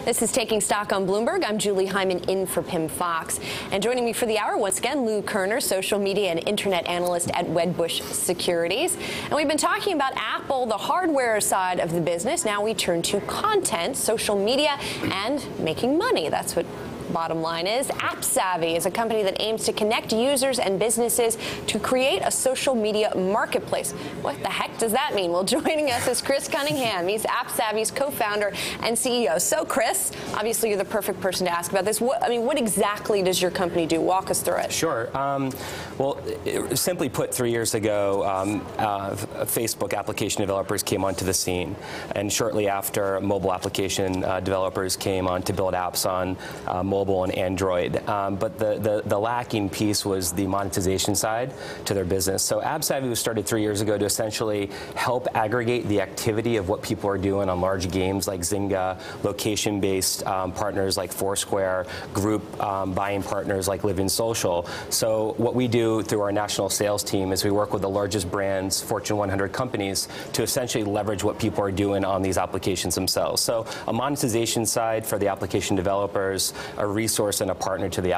This is Taking Stock on Bloomberg. I'm Julie Hyman in for Pim Fox. And joining me for the hour once again, Kerner, social media and internet analyst at Wedbush Securities. And we've been talking about Apple, the hardware side of the business. Now we turn to content, social media, and making money. That's what bottom line is. AppSavvy is a company that aims to connect users and businesses to create a social media marketplace. What the heck does that mean? Well, joining us is Cunningham. He's AppSavvy's co-founder and CEO. So, Chris, obviously you're the perfect person to ask about this. What exactly does your company do? Walk us through it. Sure. Simply put, 3 years ago, Facebook application developers came onto the scene, and shortly after, mobile application developers came on to build apps on mobile and Android. But the lacking piece was the monetization side to their business. So AppSavvy was started 3 years ago to essentially help aggregate the activity of what people are doing on large games like Zynga, location-based partners like Foursquare, group buying partners like Living Social. So what we do through our national sales team is we work with the largest brands, Fortune 100 companies, to essentially leverage what people are doing on these applications themselves. So a monetization side for the application developers, a resource and a partner to the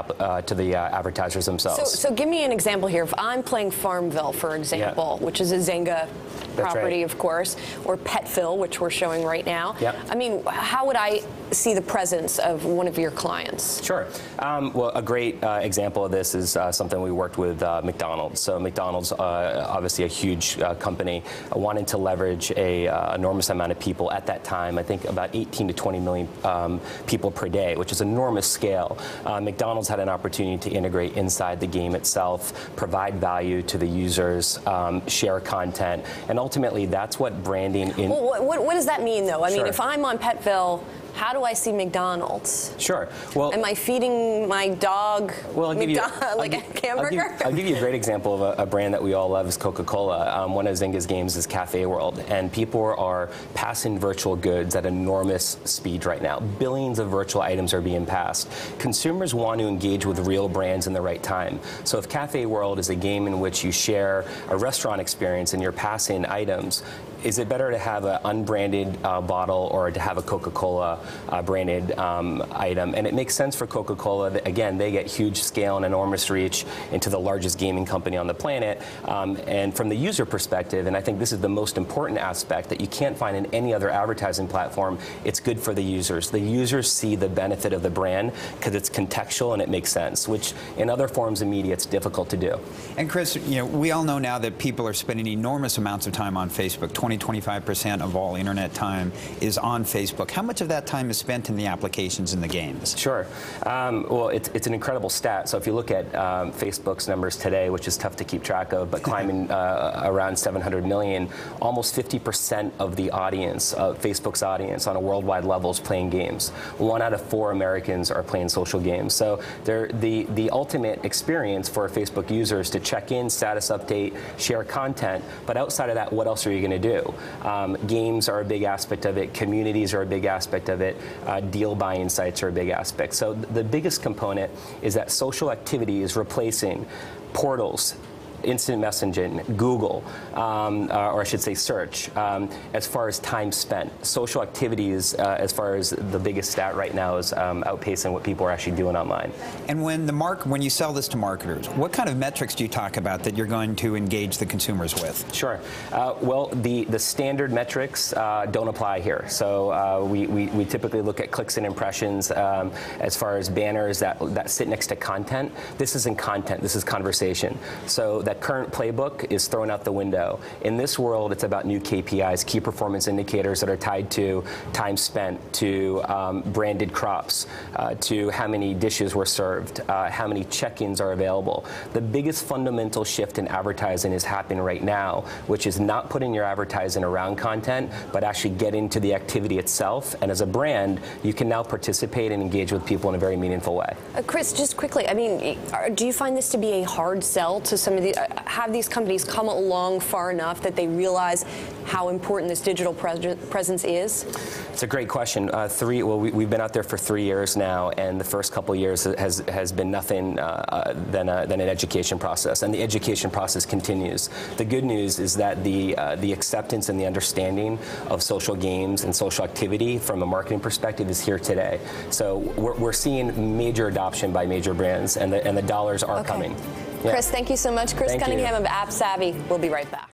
advertisers themselves. So give me an example here. If I'm playing Farmville, for example, which is a Zynga property, of course, or Petville, which we're showing right now. I mean, how would I see the presence of one of your clients? Sure. Well, a great example of this is something we worked with McDonald's. So McDonald's, obviously a huge company, wanted to leverage a enormous amount of people at that time. I think about 18 to 20 million people per day, which is enormous scale. McDonald's had an opportunity to integrate inside the game itself, provide value to the users, share content, and ultimately that's what branding Well, what does that mean, though? I mean, if I'm on Petville, how do I see McDonald's? Sure. Well, am I feeding my dog like a hamburger? I'll give you a great example of a brand that we all love is Coca-Cola. One of Zynga's games is Cafe World, and people are passing virtual goods at enormous speed right now. Billions of virtual items are being passed. Consumers want to engage with real brands in the right time. So if Cafe World is a game in which you share a restaurant experience and you're passing items, is it better to have an unbranded bottle or to have a Coca-Cola branded item? And it makes sense for Coca-Cola. Again, they get huge scale and enormous reach into the largest gaming company on the planet. And from the user perspective, and I think this is the most important aspect that you can't find in any other advertising platform, it's good for the users. The users see the benefit of the brand because it's contextual and it makes sense, which in other forms of media it's difficult to do. And Chris, we all know now that people are spending enormous amounts of time on Facebook. 25% of all internet time is on Facebook. How much of that time is spent in the applications and the games? Sure. Well, it's an incredible stat. So if you look at Facebook's numbers today, which is tough to keep track of, but climbing around 700 million, almost 50% of the audience, Facebook's audience on a worldwide level is playing games. 1 out of 4 Americans are playing social games. So the ultimate experience for Facebook users to check in, status update, share content, but outside of that, what else are you going to do? Games are a big aspect of it. Communities are a big aspect of it. Deal buying sites are a big aspect. So the biggest component is that social activity is replacing portals, instant messaging, Google, or I should say search, as far as time spent. Social activities, as far as the biggest stat right now, is outpacing what people are actually doing online. And when you sell this to marketers, what kind of metrics do you talk about that you're going to engage the consumers with? Sure. Well, the standard metrics don't apply here. So we typically look at clicks and impressions as far as banners that sit next to content. This isn't content. This is conversation. So that current playbook is thrown out the window. In this world, it's about new KPIs, key performance indicators that are tied to time spent, to branded crops, to how many dishes were served, how many check-ins are available. The biggest fundamental shift in advertising is happening right now, which is not putting your advertising around content, but actually getting to the activity itself. And as a brand, you can now participate and engage with people in a very meaningful way. Chris, just quickly, I mean, do you find this to be a hard sell to some of the have these companies come along far enough that they realize how important this digital presence is? It's a great question. We've been out there for 3 years now, and the first couple of years has been nothing than an education process, and the education process continues. The good news is that the acceptance and the understanding of social games and social activity from a marketing perspective is here today. So we're seeing major adoption by major brands, and the dollars are coming. Yeah. Chris, thank you so much. Chris Cunningham of AppSavvy. We'll be right back.